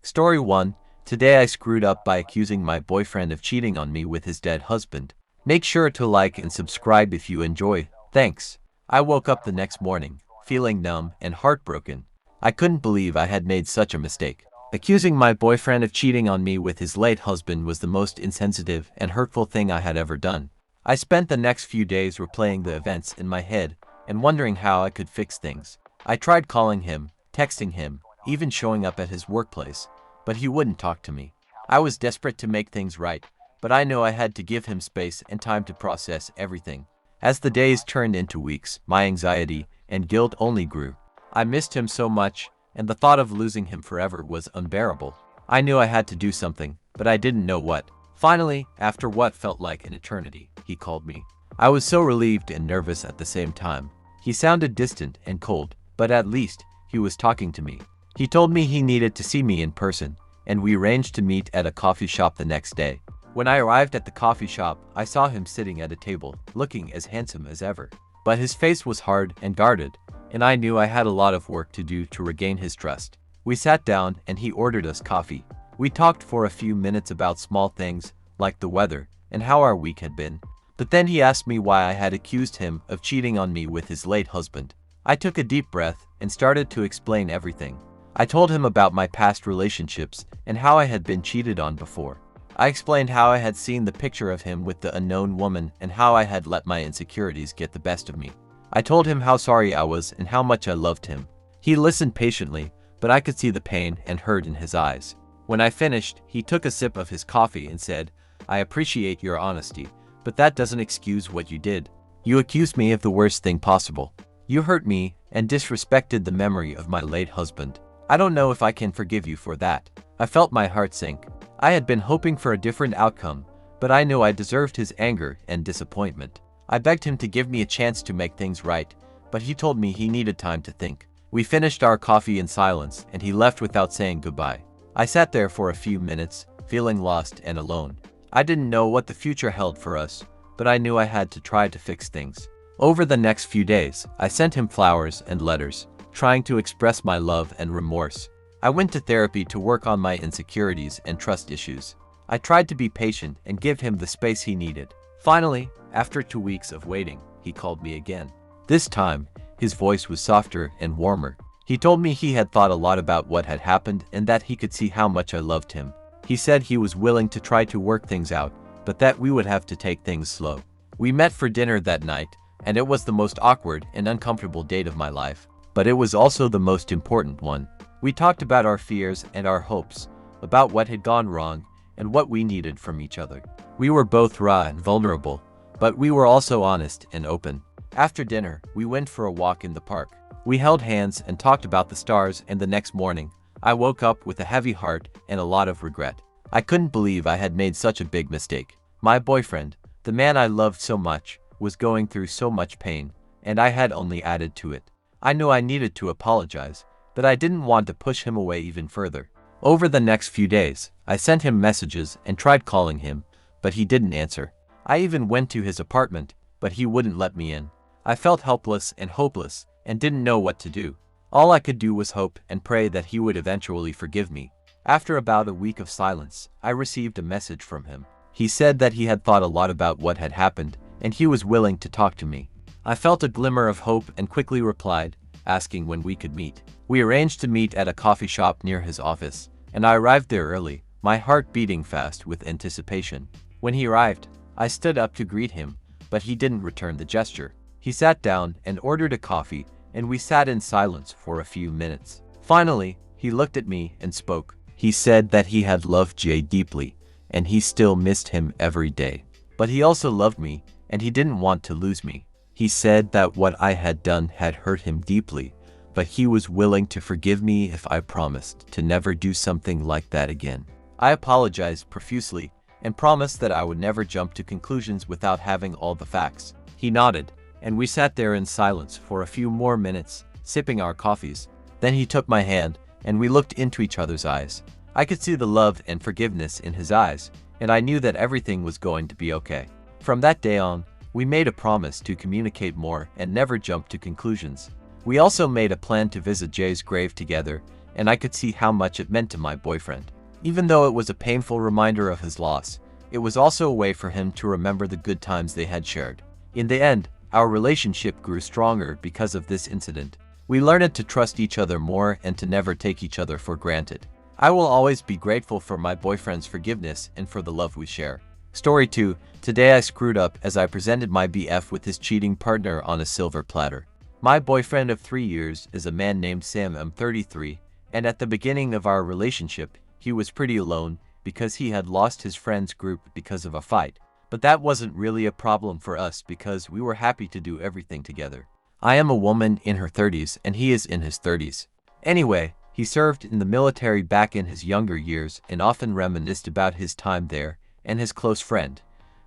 Story 1. Today I screwed up by accusing my boyfriend of cheating on me with his dead husband. Make sure to like and subscribe if you enjoy. Thanks. I woke up the next morning, feeling numb and heartbroken. I couldn't believe I had made such a mistake. Accusing my boyfriend of cheating on me with his late husband was the most insensitive and hurtful thing I had ever done. I spent the next few days replaying the events in my head and wondering how I could fix things. I tried calling him, texting him, even showing up at his workplace, but he wouldn't talk to me. I was desperate to make things right, but I knew I had to give him space and time to process everything. As the days turned into weeks, my anxiety and guilt only grew. I missed him so much, and the thought of losing him forever was unbearable. I knew I had to do something, but I didn't know what. Finally, after what felt like an eternity, he called me. I was so relieved and nervous at the same time. He sounded distant and cold, but at least he was talking to me. He told me he needed to see me in person, and we arranged to meet at a coffee shop the next day. When I arrived at the coffee shop, I saw him sitting at a table, looking as handsome as ever. But his face was hard and guarded, and I knew I had a lot of work to do to regain his trust. We sat down and he ordered us coffee. We talked for a few minutes about small things, like the weather, and how our week had been. But then he asked me why I had accused him of cheating on me with his late husband. I took a deep breath and started to explain everything. I told him about my past relationships and how I had been cheated on before. I explained how I had seen the picture of him with the unknown woman and how I had let my insecurities get the best of me. I told him how sorry I was and how much I loved him. He listened patiently, but I could see the pain and hurt in his eyes. When I finished, he took a sip of his coffee and said, "I appreciate your honesty, but that doesn't excuse what you did. You accused me of the worst thing possible. You hurt me and disrespected the memory of my late husband. I don't know if I can forgive you for that." I felt my heart sink. I had been hoping for a different outcome, but I knew I deserved his anger and disappointment. I begged him to give me a chance to make things right, but he told me he needed time to think. We finished our coffee in silence, and he left without saying goodbye. I sat there for a few minutes, feeling lost and alone. I didn't know what the future held for us, but I knew I had to try to fix things. Over the next few days, I sent him flowers and letters, trying to express my love and remorse. I went to therapy to work on my insecurities and trust issues. I tried to be patient and give him the space he needed. Finally, after 2 weeks of waiting, he called me again. This time, his voice was softer and warmer. He told me he had thought a lot about what had happened and that he could see how much I loved him. He said he was willing to try to work things out, but that we would have to take things slow. We met for dinner that night, and it was the most awkward and uncomfortable date of my life. But it was also the most important one. We talked about our fears and our hopes, about what had gone wrong, and what we needed from each other. We were both raw and vulnerable, but we were also honest and open. After dinner, we went for a walk in the park. We held hands and talked about the stars, and the next morning, I woke up with a heavy heart and a lot of regret. I couldn't believe I had made such a big mistake. My boyfriend, the man I loved so much, was going through so much pain, and I had only added to it. I knew I needed to apologize, but I didn't want to push him away even further. Over the next few days, I sent him messages and tried calling him, but he didn't answer. I even went to his apartment, but he wouldn't let me in. I felt helpless and hopeless and didn't know what to do. All I could do was hope and pray that he would eventually forgive me. After about a week of silence, I received a message from him. He said that he had thought a lot about what had happened, and he was willing to talk to me. I felt a glimmer of hope and quickly replied, asking when we could meet. We arranged to meet at a coffee shop near his office, and I arrived there early, my heart beating fast with anticipation. When he arrived, I stood up to greet him, but he didn't return the gesture. He sat down and ordered a coffee, and we sat in silence for a few minutes. Finally, he looked at me and spoke. He said that he had loved Jay deeply, and he still missed him every day. But he also loved me, and he didn't want to lose me. He said that what I had done had hurt him deeply, but he was willing to forgive me if I promised to never do something like that again. I apologized profusely and promised that I would never jump to conclusions without having all the facts. He nodded, and we sat there in silence for a few more minutes, sipping our coffees. Then he took my hand, and we looked into each other's eyes. I could see the love and forgiveness in his eyes, and I knew that everything was going to be okay. From that day on, we made a promise to communicate more and never jump to conclusions. We also made a plan to visit Jay's grave together and I could see how much it meant to my boyfriend. Even though it was a painful reminder of his loss, it was also a way for him to remember the good times they had shared. In the end, our relationship grew stronger because of this incident. We learned to trust each other more and to never take each other for granted. I will always be grateful for my boyfriend's forgiveness and for the love we share. Story 2. Today I screwed up as I presented my BF with his cheating partner on a silver platter. My boyfriend of 3 years is a man named Sam. I'm 33, and at the beginning of our relationship, he was pretty alone because he had lost his friends group because of a fight. But that wasn't really a problem for us because we were happy to do everything together. I am a woman in her 30s and he is in his 30s. Anyway, he served in the military back in his younger years and often reminisced about his time there and his close friend,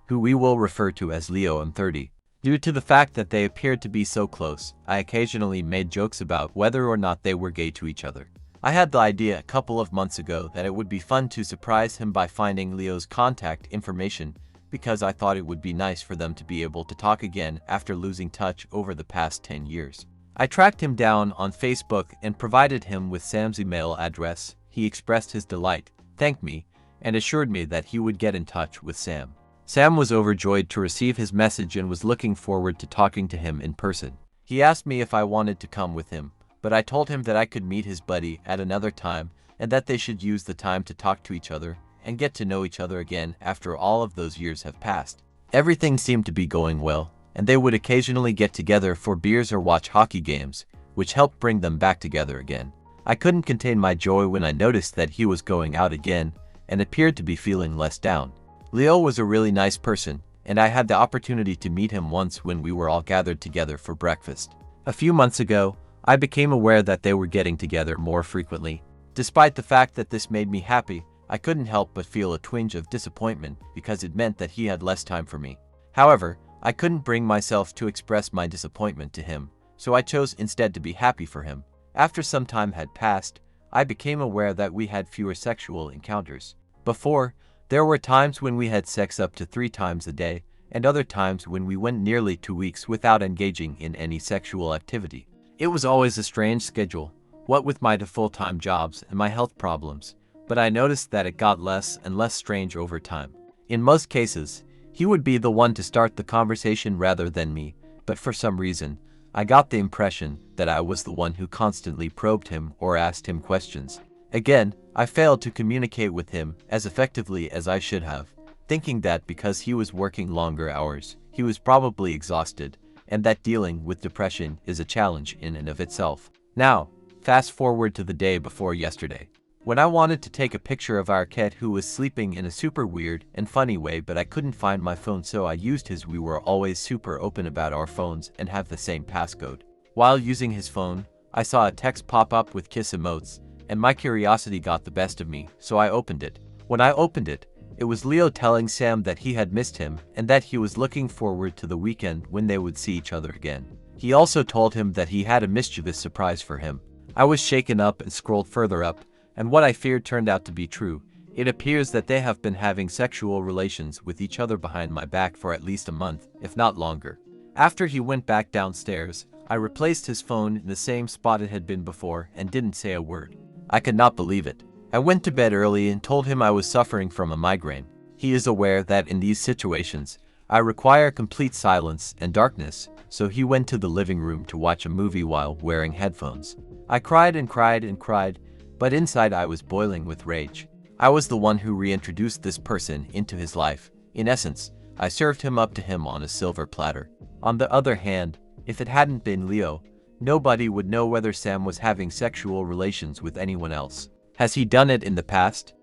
who we will refer to as Leo. I'm 30. Due to the fact that they appeared to be so close, I occasionally made jokes about whether or not they were gay to each other. I had the idea a couple of months ago that it would be fun to surprise him by finding Leo's contact information because I thought it would be nice for them to be able to talk again after losing touch over the past 10 years. I tracked him down on Facebook and provided him with Sam's email address. He expressed his delight, thanked me, and assured me that he would get in touch with Sam. Sam was overjoyed to receive his message and was looking forward to talking to him in person. He asked me if I wanted to come with him, but I told him that I could meet his buddy at another time and that they should use the time to talk to each other and get to know each other again after all of those years have passed. Everything seemed to be going well, and they would occasionally get together for beers or watch hockey games, which helped bring them back together again. I couldn't contain my joy when I noticed that he was going out again and appeared to be feeling less down. Leo was a really nice person, and I had the opportunity to meet him once when we were all gathered together for breakfast. A few months ago, I became aware that they were getting together more frequently. Despite the fact that this made me happy, I couldn't help but feel a twinge of disappointment because it meant that he had less time for me. However, I couldn't bring myself to express my disappointment to him, so I chose instead to be happy for him. After some time had passed, I became aware that we had fewer sexual encounters. Before, there were times when we had sex up to 3 times a day, and other times when we went nearly 2 weeks without engaging in any sexual activity. It was always a strange schedule, what with my full-time jobs and my health problems, but I noticed that it got less and less strange over time. In most cases, he would be the one to start the conversation rather than me, but for some reason, I got the impression that I was the one who constantly probed him or asked him questions. Again, I failed to communicate with him as effectively as I should have, thinking that because he was working longer hours, he was probably exhausted, and that dealing with depression is a challenge in and of itself. Now, fast forward to the day before yesterday, when I wanted to take a picture of our cat who was sleeping in a super weird and funny way, but I couldn't find my phone, so I used his. We were always super open about our phones and have the same passcode. While using his phone, I saw a text pop up with kiss emotes, and my curiosity got the best of me, so I opened it. When I opened it, it was Leo telling Sam that he had missed him and that he was looking forward to the weekend when they would see each other again. He also told him that he had a mischievous surprise for him. I was shaken up and scrolled further up, and what I feared turned out to be true. It appears that they have been having sexual relations with each other behind my back for at least a month, if not longer. After he went back downstairs, I replaced his phone in the same spot it had been before and didn't say a word. I could not believe it. I went to bed early and told him I was suffering from a migraine. He is aware that in these situations, I require complete silence and darkness, so he went to the living room to watch a movie while wearing headphones. I cried and cried and cried, but inside I was boiling with rage. I was the one who reintroduced this person into his life. In essence, I served him up to him on a silver platter. On the other hand, if it hadn't been Leo, nobody would know whether Sam was having sexual relations with anyone else. Has he done it in the past?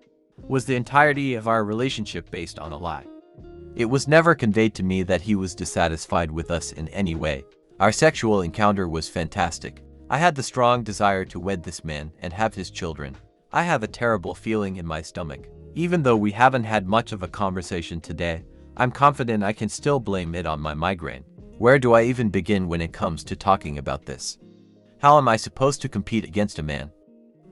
Was the entirety of our relationship based on a lie? It was never conveyed to me that he was dissatisfied with us in any way. Our sexual encounter was fantastic. I had the strong desire to wed this man and have his children. I have a terrible feeling in my stomach. Even though we haven't had much of a conversation today, I'm confident I can still blame it on my migraine. Where do I even begin when it comes to talking about this? How am I supposed to compete against a man?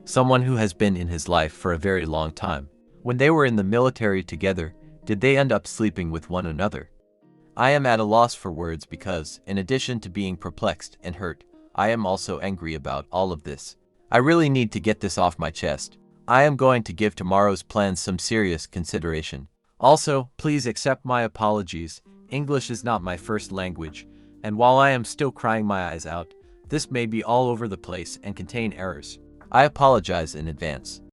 Someone who has been in his life for a very long time. When they were in the military together, did they end up sleeping with one another? I am at a loss for words because, in addition to being perplexed and hurt, I am also angry about all of this. I really need to get this off my chest. I am going to give tomorrow's plans some serious consideration. Also, please accept my apologies. English is not my first language, and while I am still crying my eyes out, this may be all over the place and contain errors. I apologize in advance.